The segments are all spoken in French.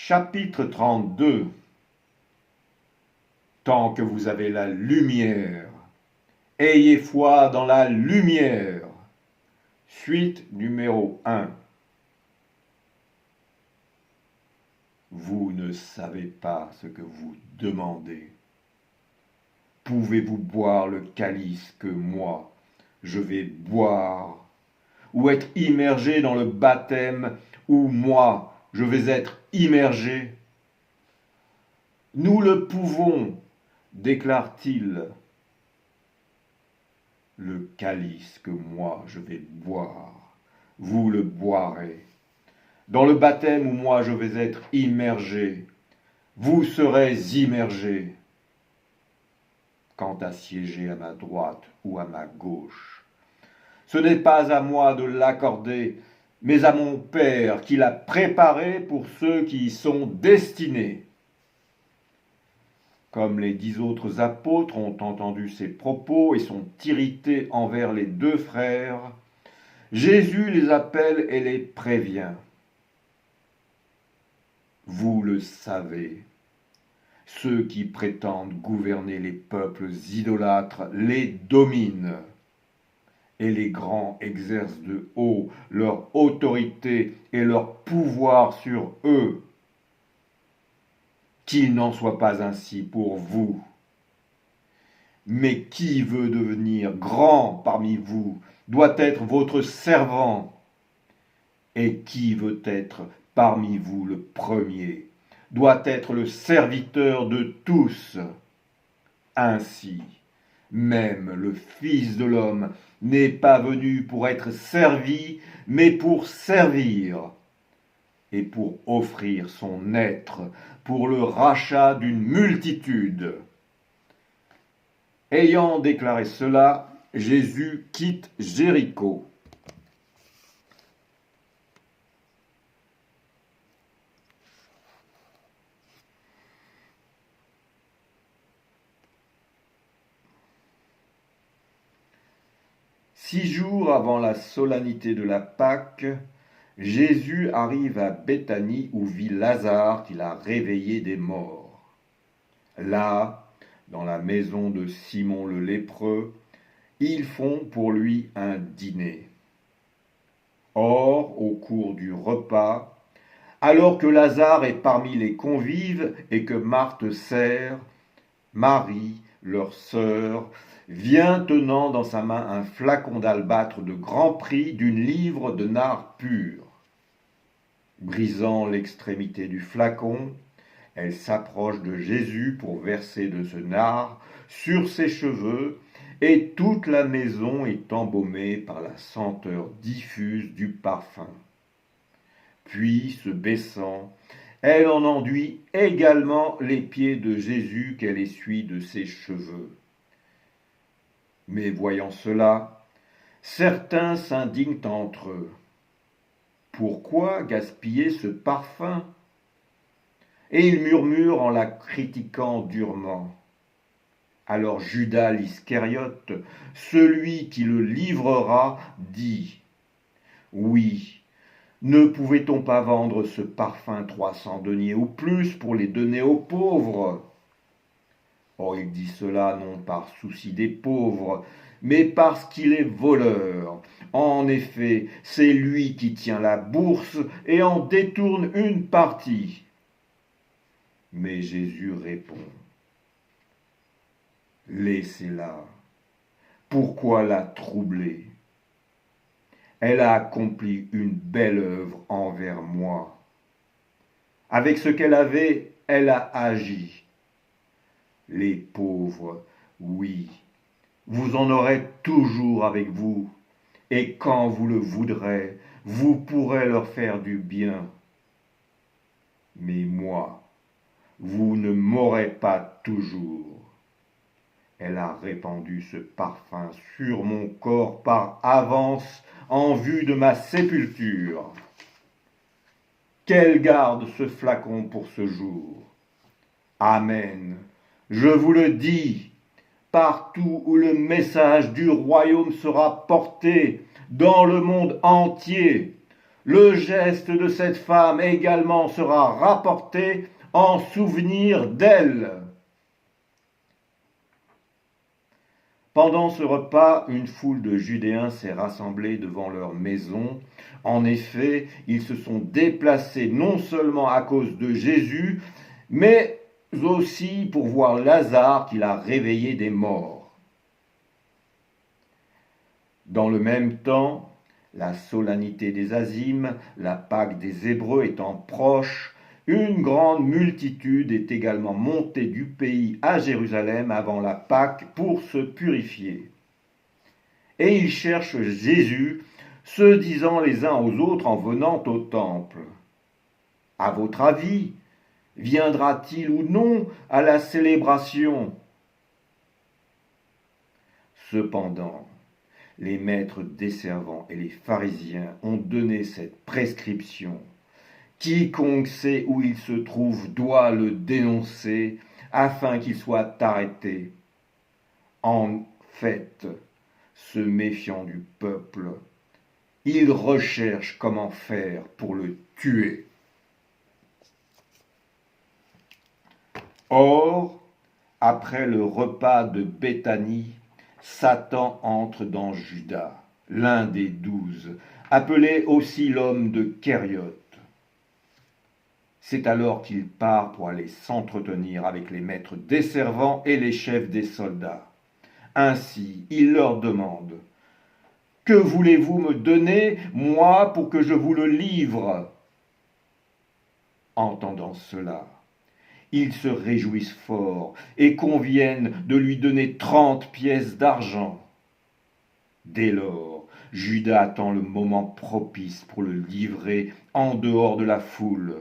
Chapitre 32. Tant que vous avez la lumière, ayez foi dans la lumière. Suite numéro 1. Vous ne savez pas ce que vous demandez. Pouvez-vous boire le calice que moi, je vais boire, ou être immergé dans le baptême où moi, je vais être immergé? Nous le pouvons, déclare-t-il. Le calice que moi je vais boire, vous le boirez. Dans le baptême où moi je vais être immergé, vous serez immergés. Quant à siéger à ma droite ou à ma gauche, ce n'est pas à moi de l'accorder, mais à mon Père qui l'a préparé pour ceux qui y sont destinés. Comme les 10 autres apôtres ont entendu ces propos et sont irrités envers les 2 frères, Jésus les appelle et les prévient. Vous le savez, ceux qui prétendent gouverner les peuples idolâtres les dominent, et les grands exercent de haut leur autorité et leur pouvoir sur eux. Qu'il n'en soit pas ainsi pour vous. Mais qui veut devenir grand parmi vous doit être votre servant. Et qui veut être parmi vous le premier doit être le serviteur de tous. Ainsi, même le Fils de l'homme n'est pas venu pour être servi, mais pour servir et pour offrir son être pour le rachat d'une multitude. Ayant déclaré cela, Jésus quitte Jéricho. Six jours avant la solennité de la Pâque, Jésus arrive à Béthanie où vit Lazare qu'il a réveillé des morts. Là, dans la maison de Simon le lépreux, ils font pour lui un dîner. Or, au cours du repas, alors que Lazare est parmi les convives et que Marthe sert, Marie, leur sœur, vient tenant dans sa main un flacon d'albâtre de grand prix d'une livre de nard pur. Brisant l'extrémité du flacon, elle s'approche de Jésus pour verser de ce nard sur ses cheveux, et toute la maison est embaumée par la senteur diffuse du parfum. Puis, se baissant, elle en enduit également les pieds de Jésus qu'elle essuie de ses cheveux. Mais voyant cela, certains s'indignent entre eux. Pourquoi gaspiller ce parfum? Et ils murmurent en la critiquant durement. Alors Judas l'Iscariote, celui qui le livrera, dit : Oui, ne pouvait-on pas vendre ce parfum 300 deniers ou plus pour les donner aux pauvres? Or il dit cela non par souci des pauvres, mais parce qu'il est voleur. En effet, c'est lui qui tient la bourse et en détourne une partie. Mais Jésus répond : Laissez-la. Pourquoi la troubler? Elle a accompli une belle œuvre envers moi. Avec ce qu'elle avait, elle a agi. Les pauvres, oui, vous en aurez toujours avec vous, et quand vous le voudrez, vous pourrez leur faire du bien. Mais moi, vous ne m'aurez pas toujours. Elle a répandu ce parfum sur mon corps par avance en vue de ma sépulture. Qu'elle garde ce flacon pour ce jour. Amen. Je vous le dis, partout où le message du royaume sera porté, dans le monde entier, le geste de cette femme également sera rapporté en souvenir d'elle. Pendant ce repas, une foule de Judéens s'est rassemblée devant leur maison. En effet, ils se sont déplacés non seulement à cause de Jésus, mais aussi pour voir Lazare qu'il a réveillé des morts. Dans le même temps, la solennité des Azymes, la Pâque des Hébreux étant proche, une grande multitude est également montée du pays à Jérusalem avant la Pâque pour se purifier. Et ils cherchent Jésus, se disant les uns aux autres en venant au temple. À votre avis, viendra-t-il ou non à la célébration? Cependant, les maîtres desservants et les pharisiens ont donné cette prescription. Quiconque sait où il se trouve doit le dénoncer afin qu'il soit arrêté. En fait, se méfiant du peuple, ils recherchent comment faire pour le tuer. Or, après le repas de Béthanie, Satan entre dans Judas, l'un des 12, appelé aussi l'homme de Kériote. C'est alors qu'il part pour aller s'entretenir avec les maîtres desservants et les chefs des soldats. Ainsi, il leur demande « Que voulez-vous me donner, moi, pour que je vous le livre ?» Entendant cela, ils se réjouissent fort et conviennent de lui donner 30 pièces d'argent. Dès lors, Judas attend le moment propice pour le livrer en dehors de la foule.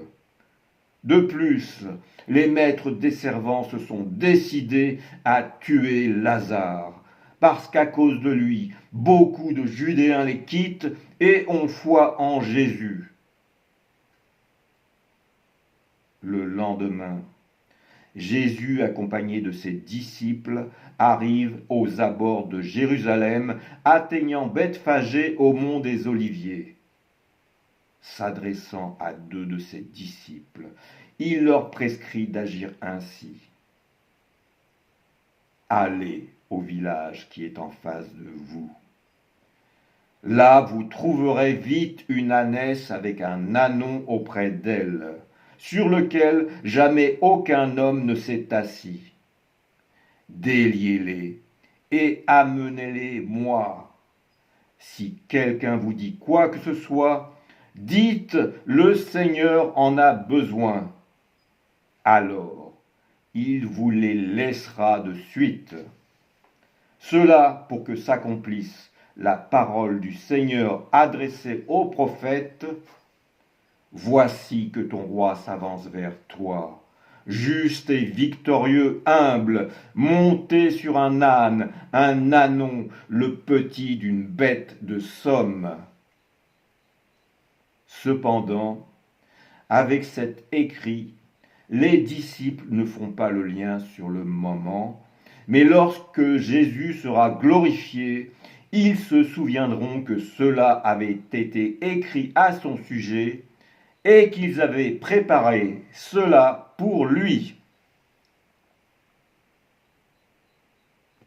De plus, les maîtres desservants se sont décidés à tuer Lazare, parce qu'à cause de lui, beaucoup de Judéens les quittent et ont foi en Jésus. Le lendemain, Jésus, accompagné de ses disciples, arrive aux abords de Jérusalem, atteignant Bethphagée au mont des Oliviers. S'adressant à 2 de ses disciples, il leur prescrit d'agir ainsi. Allez au village qui est en face de vous. Là, vous trouverez vite une ânesse avec un ânon auprès d'elle, sur lequel jamais aucun homme ne s'est assis. Déliez-les et amenez-les moi. Si quelqu'un vous dit quoi que ce soit, dites « Le Seigneur en a besoin ». Alors, il vous les laissera de suite. Cela pour que s'accomplisse la parole du Seigneur adressée au prophète. Voici que ton roi s'avance vers toi, juste et victorieux, humble, monté sur un âne, un ânon, le petit d'une bête de somme. Cependant, avec cet écrit, les disciples ne font pas le lien sur le moment, mais lorsque Jésus sera glorifié, ils se souviendront que cela avait été écrit à son sujet et qu'ils avaient préparé cela pour lui.